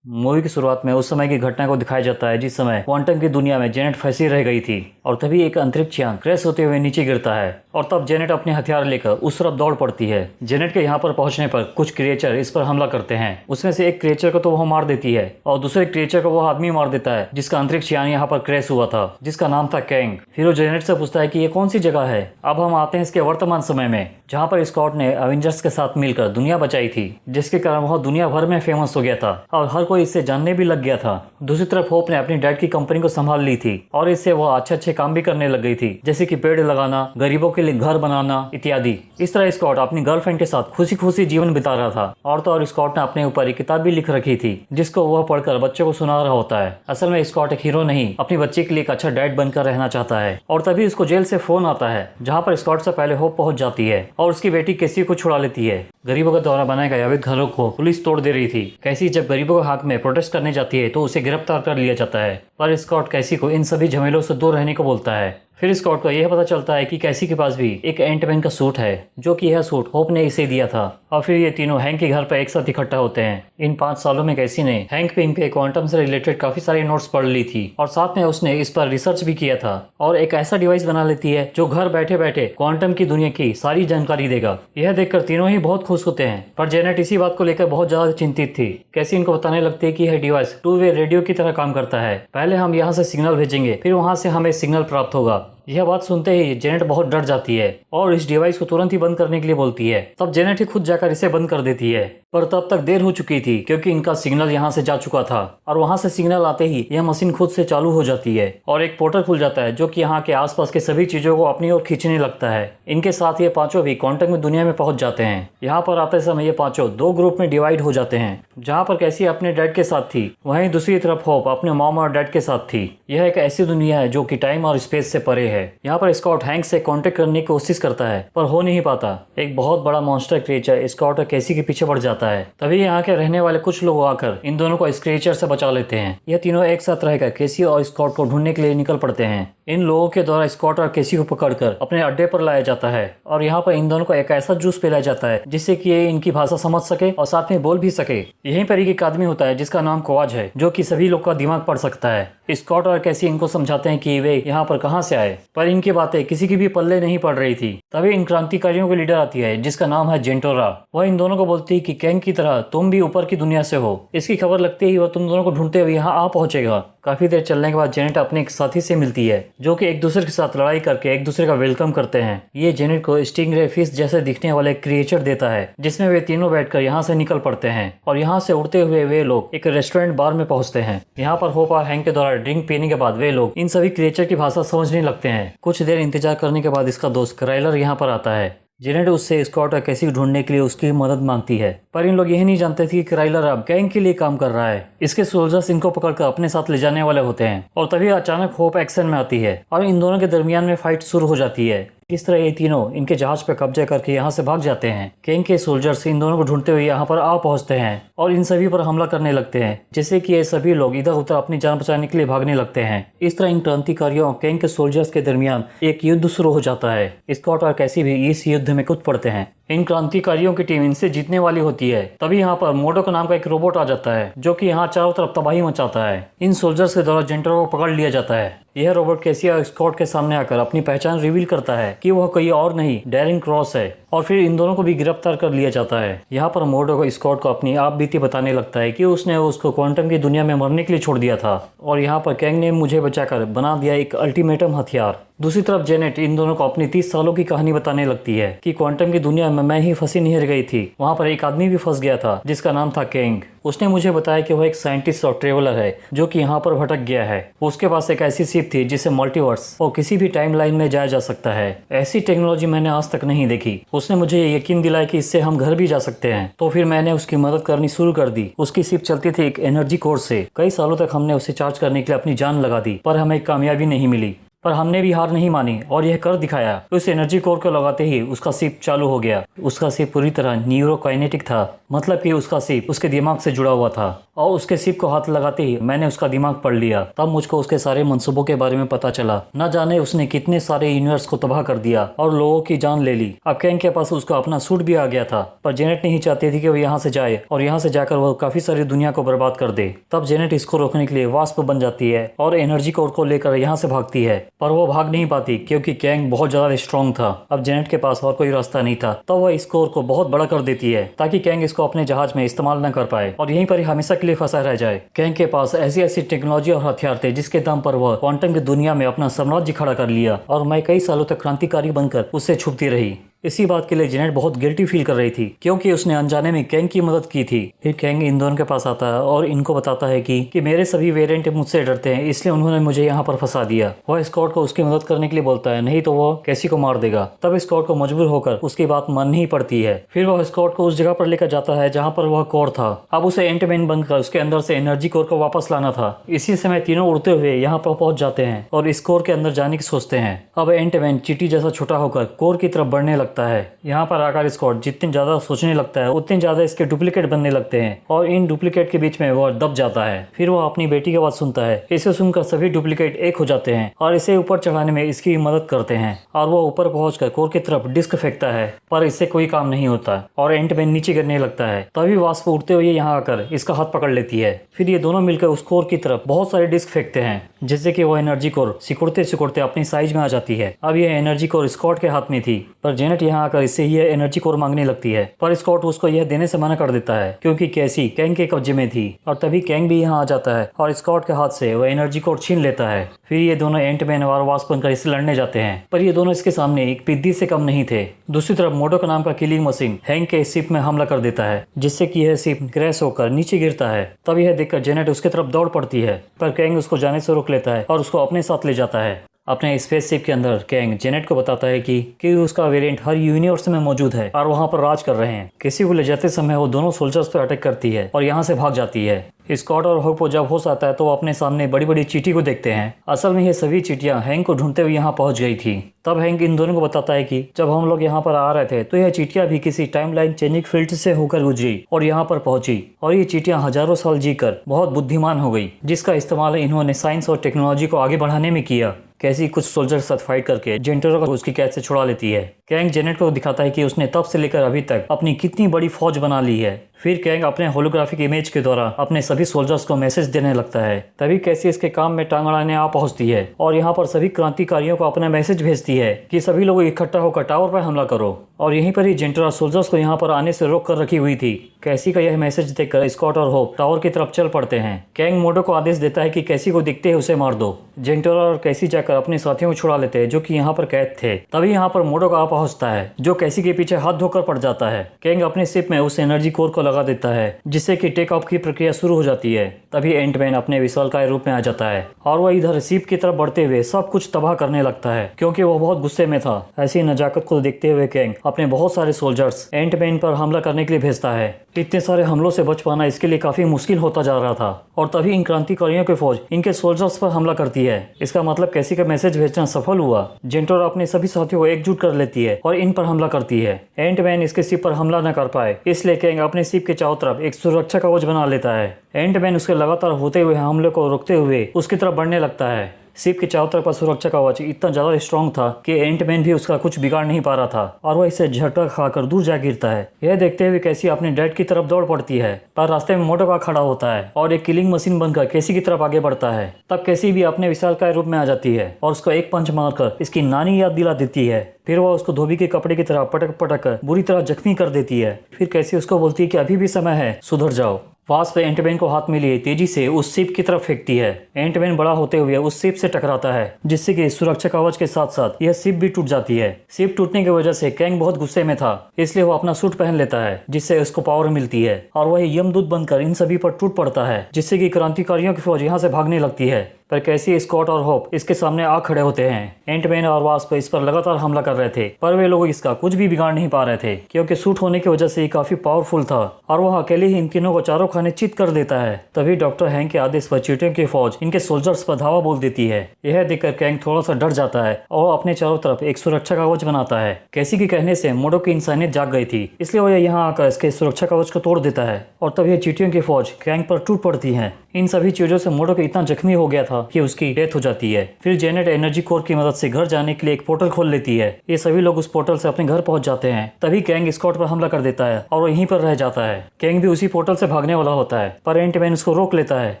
Movie की शुरुआत में उस समय की घटना को दिखाया जाता है जिस समय क्वांटम की दुनिया में जेनेट फंसी रह गई थी और तभी एक अंतरिक्ष यान क्रैश होते हुए नीचे गिरता है और तब जेनेट अपने हथियार लेकर उस तरफ दौड़ पड़ती है। जेनेट के यहाँ पर पहुंचने पर कुछ क्रिएचर इस पर हमला करते हैं। उसमें से एक क्रिएचर को तो वो मार देती है और दूसरे क्रिएचर को वो आदमी मार देता है जिसका अंतरिक्ष यान यहाँ पर क्रैश हुआ था, जिसका नाम था कैंग। फिर वो जेनेट से पूछता है कि ये कौन सी जगह है। अब हम आते हैं इसके वर्तमान समय में, जहाँ पर स्कॉट ने एवेंजर्स के साथ मिलकर दुनिया बचाई थी, जिसके कारण वह दुनिया भर में फेमस हो गया था और हर कोई इससे जानने भी लग गया था। दूसरी तरफ होप ने अपनी डैड की कंपनी को संभाल ली थी और इससे वह अच्छे अच्छे काम भी करने लग गई थी, जैसे कि पेड़ लगाना, गरीबों के लिए घर बनाना इत्यादि। इस तरह स्कॉट अपनी गर्लफ्रेंड के साथ खुशी खुशी जीवन बिता रहा था। और तो और स्कॉट ने अपने ऊपर एक किताब भी लिख रखी थी जिसको वह पढ़कर बच्चों को सुना रहा होता है। असल में स्कॉट एक हीरो नहीं, अपनी बच्ची के लिए एक अच्छा डैड बनकर रहना चाहता है। और तभी उसको जेल से फोन आता है जहाँ पर स्कॉट से पहले होप पहुंच जाती है और उसकी बेटी कैसी को छुड़ा लेती है। गरीबों के द्वारा बनाए गए अवैध घरों को पुलिस तोड़ दे रही थी। कैसी जब गरीबों के हाथ में प्रोटेस्ट करने जाती है तो उसे गिरफ्तार कर लिया जाता है, पर स्कॉट कैसी को इन सभी झमेलों से दूर रहने को बोलता है। फिर स्कॉट को यह पता चलता है कि कैसी के पास भी एक एंटमैन का सूट है, जो कि यह सूट होप ने इसे दिया था। और फिर ये तीनों हैंक के घर पर एक साथ इकट्ठा होते हैं। इन 5 सालों में कैसी ने हैंक पिंग पे क्वांटम से रिलेटेड काफी सारी नोट्स पढ़ ली थी और साथ में उसने इस पर रिसर्च भी किया था और एक ऐसा डिवाइस बना लेती है जो घर बैठे बैठे क्वांटम की दुनिया की सारी जानकारी देगा। यह देखकर तीनों ही बहुत खुश होते हैं, पर जेनेट इसी बात को लेकर बहुत ज्यादा चिंतित थी। कैसी इनको बताने लगती है कि यह डिवाइस 2 वे रेडियो की तरह काम करता है। पहले हम यहाँ से सिग्नल भेजेंगे, फिर वहाँ से हमें सिग्नल प्राप्त होगा। यह बात सुनते ही जेनेट बहुत डर जाती है और इस डिवाइस को तुरंत ही बंद करने के लिए बोलती है। तब जेनेट ही खुद जाकर इसे बंद कर देती है, पर तब तक देर हो चुकी थी क्योंकि इनका सिग्नल यहाँ से जा चुका था और वहाँ से सिग्नल आते ही यह मशीन खुद से चालू हो जाती है और एक पोर्टल खुल जाता है जो कि यहाँ के आसपास के सभी चीजों को अपनी ओर खींचने लगता है। इनके साथ ये पांचों भी क्वांटम की दुनिया में पहुंच जाते हैं। यहाँ पर आते समय ये पांचों 2 ग्रुप में डिवाइड हो जाते हैं। जहाँ पर कैसी अपने डैड के साथ थी, वहीं दूसरी तरफ होप अपने मॉम और डैड के साथ थी। यह एक ऐसी दुनिया है जो कि टाइम और स्पेस से परे है। यहाँ पर स्कॉट हैंक से कांटेक्ट करने की कोशिश करता है पर हो नहीं पाता। एक बहुत बड़ा मॉन्स्टर क्रिएचर स्कॉट और कैसी के पीछे पड़ जाता है। तभी यहाँ के रहने वाले कुछ लोग आकर इन दोनों को इस क्रिएचर से बचा लेते हैं। यह तीनों एक साथ रहकर कैसी और स्कॉट को ढूंढने के लिए निकल पड़ते हैं। इन लोगों के द्वारा स्कॉट और कैसी को पकड़कर अपने अड्डे पर लाया जाता है और यहाँ पर इन दोनों को एक ऐसा जूस पिलाया जाता है जिससे कि ये इनकी भाषा समझ सके और साथ में बोल भी सके। यहीं पर एक आदमी होता है जिसका नाम क्वाज है, जो कि सभी लोग का दिमाग पढ़ सकता है। स्कॉट और कैसी इनको समझाते हैं कि वे यहाँ पर कहाँ से आए, पर इनकी बातें किसी की भी पल्ले नहीं पड़ रही थी। तभी इन क्रांतिकारियों की लीडर आती है जिसका नाम है जेंटोरा। वह इन दोनों को बोलती है कि कैंग की तरह तुम भी ऊपर की दुनिया से हो। इसकी खबर लगते ही वह तुम दोनों को ढूंढते हुए यहाँ आ पहुंचेगा। काफी देर चलने के बाद जेनेट अपने एक साथी से मिलती है जो कि एक दूसरे के साथ लड़ाई करके एक दूसरे का वेलकम करते हैं। ये जेनेट को स्टिंगरे फिश जैसे दिखने वाले क्रिएचर देता है जिसमें वे तीनों बैठकर यहाँ से निकल पड़ते हैं और यहाँ से उड़ते हुए वे लोग एक रेस्टोरेंट बार में पहुंचते हैं। यहाँ पर होप और हैंक के द्वारा ड्रिंक पीने के बाद वे लोग इन सभी क्रिएचर की भाषा समझने लगते हैं। कुछ देर इंतजार करने के बाद इसका दोस्त क्राइलर यहाँ पर आता है। जेनेट उससे स्कॉट और कैसी ढूंढने के लिए उसकी मदद मांगती है, पर इन लोग यही नहीं जानते थे कि क्राइलर अब गैंग के लिए काम कर रहा है। इसके सोल्जर्स इनको पकड़कर अपने साथ ले जाने वाले होते हैं और तभी अचानक होप एक्शन में आती है और इन दोनों के दरमियान में फाइट शुरू हो जाती है। इस तरह ये तीनों इनके जहाज पर कब्जा करके यहाँ से भाग जाते हैं। गैंग के सोल्जर्स इन दोनों को ढूंढते हुए यहाँ पर आ पहुंचते हैं और इन सभी पर हमला करने लगते हैं, जिससे कि ये सभी लोग इधर उधर अपनी जान बचाने के लिए भागने लगते हैं। इस तरह इन क्रांतिकारियों और गैंग के सोल्जर्स के दरमियान एक युद्ध शुरू हो जाता है। स्कॉट और कैसी भी इस युद्ध में कूद पड़ते हैं। इन क्रांतिकारियों की टीम इनसे जीतने वाली होती है। तभी यहाँ पर मोडोक नाम का एक रोबोट आ जाता है जो कि यहाँ चारों तरफ तबाही मचाता है। इन सोल्जर्स के द्वारा जेंटरो को पकड़ लिया जाता है। यह रोबोट कैसी और स्कॉट के सामने आकर अपनी पहचान रिवील करता है कि वह कोई और नहीं डेरिन क्रॉस है और फिर इन दोनों को भी गिरफ्तार कर लिया जाता है। यहाँ पर मोडोक स्कॉट को अपनी आप बीती बताने लगता है कि उसने उसको क्वांटम की दुनिया में मरने के लिए छोड़ दिया था और यहाँ पर कैंग ने मुझे बचाकर बना दिया एक अल्टीमेटम हथियार। दूसरी तरफ जेनेट इन दोनों को अपनी 30 सालों की कहानी बताने लगती है कि क्वांटम की दुनिया में मैं ही फंसी नहीं रह गई थी, वहाँ पर एक आदमी भी फंस गया था जिसका नाम था कैंग। उसने मुझे बताया कि वह एक साइंटिस्ट और ट्रेवलर है जो कि यहाँ पर भटक गया है। उसके पास एक ऐसी शिप थी जिसे मल्टीवर्स और किसी भी टाइमलाइन में जाया जा सकता है। ऐसी टेक्नोलॉजी मैंने आज तक नहीं देखी। उसने मुझे यकीन दिलाया कि इससे हम घर भी जा सकते हैं, तो फिर मैंने उसकी मदद करनी शुरू कर दी। उसकी शिप चलती थी एक एनर्जी कोर से। कई सालों तक हमने उसे चार्ज करने के लिए अपनी जान लगा दी, पर हमें कामयाबी नहीं मिली। पर हमने भी हार नहीं मानी और यह कर दिखाया। उस एनर्जी कोर को लगाते ही उसका शिप चालू हो गया। उसका शिप पूरी तरह न्यूरोकाइनेटिक था, मतलब कि उसका शिप उसके दिमाग से जुड़ा हुआ था और उसके शिप को हाथ लगाते ही मैंने उसका दिमाग पढ़ लिया। तब मुझको उसके सारे मंसूबों के बारे में पता चला। न जाने उसने कितने सारे यूनिवर्स को तबाह कर दिया और लोगों की जान ले ली। अब कैंग के पास उसका अपना सूट भी आ गया था, पर जेनेट नहीं चाहती थी कि वो यहाँ से जाए और यहाँ से जाकर वो काफी सारी दुनिया को बर्बाद कर दे। तब जेनेट इसको रोकने के लिए वास्प बन जाती है और एनर्जी कोर को लेकर यहाँ से भागती है, पर वो भाग नहीं पाती क्योंकि कैंग बहुत ज्यादा स्ट्रॉन्ग था। अब जेनेट के पास और कोई रास्ता नहीं था, तब वह इस कोर को बहुत बड़ा कर देती है ताकि कैंग इसको अपने जहाज में इस्तेमाल न कर पाए और यहीं पर ही हमेशा के लिए फंसा रह जाए। कैंग के पास ऐसी ऐसी टेक्नोलॉजी और हथियार थे जिसके दम पर वह क्वांटम की दुनिया में अपना साम्राज्य खड़ा कर लिया और मैं कई सालों तक क्रांतिकारी बनकर उससे छुपती रही। इसी बात के लिए जेनेट बहुत गिल्टी फील कर रही थी क्योंकि उसने अनजाने में कैंग की मदद की थी। फिर कैंग इन दोनों के पास आता है और इनको बताता है कि मेरे सभी वेरिएंट मुझसे डरते हैं, इसलिए उन्होंने मुझे यहाँ पर फंसा दिया। वह स्कॉट को उसकी मदद करने के लिए बोलता है, नहीं तो वह कैसी को मार देगा। तब स्कॉट को मजबूर होकर उसकी बात माननी ही पड़ती है। फिर वह स्कॉट को उस जगह पर लेकर जाता है जहाँ पर वह कोर था। अब उसे एंटमैन बनकर उसके अंदर से एनर्जी कोर को वापस लाना था। इसी समय तीनों उड़ते हुए यहाँ पर पहुंच जाते हैं और इस कोर के अंदर जाने की सोचते हैं। अब एंटमैन चींटी जैसा छोटा होकर कोर की तरफ बढ़ने लगता है। यहाँ पर आकर स्कॉट जितने ज्यादा सोचने लगता है उतने ज्यादा इसके डुप्लीकेट बनने लगते हैं और इन डुप्लीकेट के बीच में वह दब जाता है। फिर वह अपनी बेटी की बात सुनता है। इसे सुनकर सभी डुप्लीकेट एक हो जाते हैं और इसे ऊपर चढ़ाने में इसकी मदद करते हैं और वह ऊपर पहुंचकर कोर की तरफ डिस्क फेंकता है, पर इससे कोई काम नहीं होता और एंटमैन नीचे गिरने लगता है। तभी वास्प उड़ते हुए यहाँ आकर इसका हाथ पकड़ लेती है। फिर ये दोनों मिलकर उस कोर की तरफ बहुत सारे डिस्क फेंकते हैं जिससे कि वो एनर्जी कोर सिकुड़ते सिकुड़ते अपनी साइज में आ जाती है। अब यह एनर्जी कोर स्कॉट के हाथ में थी, पर जेनेट यहाँ आकर इससे यह एनर्जी कोर मांगने लगती है, पर स्कॉट उसको यह देने से मना कर देता है क्योंकि कैसी कैंग के कब्जे में थी। और तभी कैंग भी यहाँ आ जाता है और स्कॉट के हाथ से वह एनर्जी कोर छीन लेता है। फिर ये दोनों एंटमैन और वास्प बनकर इससे लड़ने जाते हैं, पर ये दोनों इसके सामने एक पिद्दी से कम नहीं थे। दूसरी तरफ मोडोक नाम का किलिंग मशीन हैंक के शिप में हमला कर देता है जिससे कि यह शिप क्रैश होकर नीचे गिरता है। तब यह देखकर जेनेट उसके तरफ दौड़ पड़ती है, पर कैंग उसको जाने से रोक लेता है और उसको अपने साथ ले जाता है। अपने स्पेसशिप के अंदर कैंग जेनेट को बताता है कि उसका वेरिएंट हर यूनिवर्स में मौजूद है और वहाँ पर राज कर रहे हैं। किसी को ले जाते समय वो दोनों सोल्जर्स पर अटैक करती है और यहाँ से भाग जाती है। स्कॉट और होप जब होश आता है तो वो अपने सामने बड़ी बड़ी चींटी को देखते हैं। असल में ये सभी चींटियां हैंक को ढूंढते हुए यहाँ पहुंच गई थी। तब हैंक इन दोनों को बताता है कि जब हम लोग यहाँ पर आ रहे थे तो यह चींटियां भी किसी टाइमलाइन चेंजिंग फील्ड से होकर गुजरी और यहाँ पर पहुंची और ये चींटियां हजारों साल जीकर बहुत बुद्धिमान हो गई, जिसका इस्तेमाल इन्होंने साइंस और टेक्नोलॉजी को आगे बढ़ाने में किया। कैसी कुछ सोल्जर साथ फाइट करके जेंटोरा को उसकी कैद से छुड़ा लेती है। कैंग जेनेट को दिखाता है कि उसने तब से लेकर अभी तक अपनी कितनी बड़ी फौज बना ली है। फिर कैंग अपने होलोग्राफिक इमेज के द्वारा अपने सभी सोल्जर्स को मैसेज देने लगता है। तभी कैसी इसके काम में टांग अड़ाने आ पहुंचती है और यहाँ पर सभी क्रांतिकारियों को अपना मैसेज भेजती है कि सभी लोग इकट्ठा होकर टावर पर हमला करो। और यहीं पर ही जेंटोरा सोल्जर्स को यहाँ पर आने से रोक कर रखी हुई थी। कैसी का यह मैसेज देखकर स्कॉट और होप टावर की तरफ चल पड़ते हैं। कैंग मोडो को आदेश देता है कि कैसी को दिखते है उसे मार दो। जेंटोरा और कैसी जाकर अपने साथियों को छुड़ा लेते हैं जो कि यहाँ पर कैद थे। तभी यहाँ पर मोडो का आ पहुंचता है जो कैसी के पीछे हाथ धोकर पड़ जाता है। कैंग अपने शिप में उस एनर्जी कोर को लगा देता है जिससे कि टेक ऑफ की प्रक्रिया शुरू हो जाती है। तभी एंटमैन अपने विशालकाय रूप में आ जाता है और वह इधर शिप की तरफ बढ़ते हुए सब कुछ तबाह करने लगता है क्योंकि वह बहुत गुस्से में था। ऐसी नजाकत को देखते हुए कैंग अपने बहुत सारे सोल्जर्स एंटमैन पर हमला करने के लिए भेजता है। इतने सारे हमलों से बच पाना इसके लिए काफी मुश्किल होता जा रहा था और तभी इन क्रांतिकारियों की फौज इनके सोल्जर्स पर हमला करती है। इसका मतलब कैसी का मैसेज भेजना सफल हुआ। जेंटोरा अपने सभी साथियों को एकजुट कर लेती है और इन पर हमला करती है। एंटमैन इसके शिप पर हमला न कर पाए इसलिए कैंग अपने शिप के चारों तरफ एक सुरक्षा कवच बना लेता है। एंटमैन उसके लगातार होते हुए हमले को रोकते हुए उसकी तरफ बढ़ने लगता है। शिप के चारों तरफ सुरक्षा कवच इतना ज्यादा स्ट्रॉन्ग था कि एंटमैन भी उसका कुछ बिगाड़ नहीं पा रहा था और वह इसे झटका खाकर दूर जा गिरता है। यह देखते हुए कैसी अपने डैड की तरफ दौड़ पड़ती है, पर रास्ते में मोटोका खड़ा होता है और एक किलिंग मशीन बनकर कैसी की तरफ आगे बढ़ता है। तब कैसी भी अपने विशालकाय रूप में आ जाती है और उसको एक पंच मारकर इसकी नानी याद दिला देती है। फिर वह उसको धोबी के कपड़े की तरह पटक पटक कर बुरी तरह जख्मी कर देती है। फिर कैसी उसको बोलती है कि अभी भी समय है, सुधर जाओ। वास्प एंटमैन को हाथ में लिए तेजी से उस शिप की तरफ फेंकती है। एंटमैन बड़ा होते हुए उस शिप से टकराता है जिससे कि सुरक्षा कवच के साथ साथ यह शिप भी टूट जाती है। शिप टूटने की वजह से कैंग बहुत गुस्से में था इसलिए वो अपना सूट पहन लेता है जिससे उसको पावर मिलती है और वह यमदूत बनकर इन सभी पर टूट पड़ता है जिससे कि क्रांतिकारियों की फौज यहाँ से भागने लगती है। पर कैसी स्कॉट और होप इसके सामने आ खड़े होते हैं। एंटमैन और वास्प इस पर लगातार हमला कर रहे थे, पर वे लोग इसका कुछ भी बिगाड़ नहीं पा रहे थे, क्योंकि सूट होने की वजह से ये काफी पावरफुल था और वह अकेले ही इन तीनों को चारों खाने चित कर देता है। तभी डॉक्टर हैंक के आदेश पर चींटियों की फौज इनके सोल्जर्स पर धावा बोल देती है। यह देखकर कैंग थोड़ा सा डर जाता है और अपने चारों तरफ एक सुरक्षा कवच बनाता है। कैसी के कहने से मोडो की इंसानियत जाग गई थी, इसलिए वह यहाँ आकर इसके सुरक्षा कवच को तोड़ देता है और तब यह चींटियों की फौज कैंग पर टूट पड़ती है। इन सभी चीजों से मोडो इतना जख्मी हो गया था कि उसकी डेथ हो जाती है। फिर जेनेट एनर्जी कोर की मदद से घर जाने के लिए एक पोर्टल खोल लेती है। ये सभी लोग उस पोर्टल से अपने घर पहुंच जाते हैं। तभी कैंग स्कॉट पर हमला कर देता है और वो यहीं पर रह जाता है। कैंग भी उसी पोर्टल से भागने वाला होता है, पर एंटमैन उसको रोक लेता है।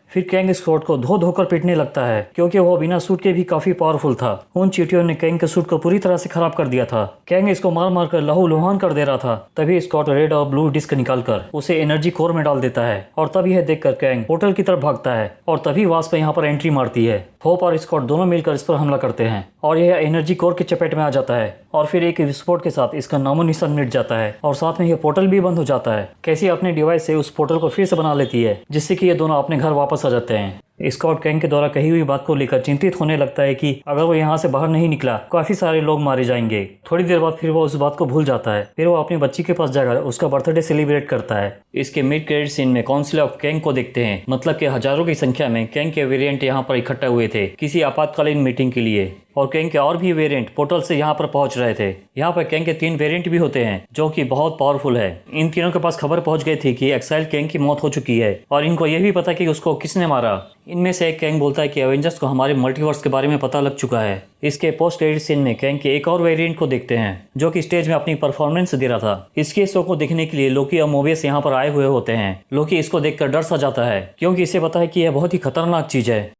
फिर कैंग स्कॉट को धो धोकर पीटने लगता है, क्योंकि वो बिना सूट के भी काफी पावरफुल था। उन चींटियों ने कैंग के सूट को पूरी तरह से खराब कर दिया था। कैंग इसको मार मार कर लहू लुहान कर दे रहा था। तभी स्कॉट रेड और ब्लू डिस्क निकालकर उसे एनर्जी कोर में डाल देता है और तब यह देखकर कैंग पोर्टल की तरफ भागता है और तभी वास्प यहाँ पर एंट्री मारती है। होप और स्कॉट दोनों मिलकर इस पर हमला करते हैं और यह एनर्जी कोर की चपेट में आ जाता है और फिर एक विस्फोट के साथ इसका नामो निशान मिट जाता है और साथ में यह पोर्टल भी बंद हो जाता है। कैसी अपने डिवाइस से उस पोर्टल को फिर से बना लेती है, जिससे कि ये दोनों अपने घर वापस आ जाते हैं। स्कॉट कैंग के द्वारा कही हुई बात को लेकर चिंतित होने लगता है कि अगर वो यहाँ से बाहर नहीं निकला काफी सारे लोग मारे जाएंगे। थोड़ी देर बाद फिर वो उस बात को भूल जाता है। फिर वो अपनी बच्ची के पास जाकर उसका बर्थडे सेलिब्रेट करता है। इसके मिड क्रेडिट सीन में काउंसिल ऑफ कैंग को देखते हैं, मतलब कि हजारों की संख्या में कैंग के वेरिएंट यहाँ पर इकट्ठा हुए थे किसी आपातकालीन मीटिंग के लिए, और कैंग के और भी वेरिएंट पोर्टल से यहाँ पर पहुंच रहे थे। यहाँ पर कैंग के 3 वेरिएंट भी होते हैं जो कि बहुत पावरफुल है। इन तीनों के पास खबर पहुंच गई थी कि एक्साइल कैंग की मौत हो चुकी है और इनको यह भी पता कि उसको किसने मारा। इनमें से एक कैंग बोलता है कि एवेंजर्स को हमारे मल्टीवर्स के बारे में पता लग चुका है। इसके पोस्ट क्रेडिट सीन में कैंग के एक और वेरिएंट को देखते हैं जो कि स्टेज में अपनी परफॉर्मेंस दे रहा था। इसके शो को देखने के लिए लोकी और मोबियस यहाँ पर आए हुए होते हैं। लोकी इसको देखकर डर सा जाता है, क्योंकि इसे पता है कि यह बहुत ही खतरनाक चीज है।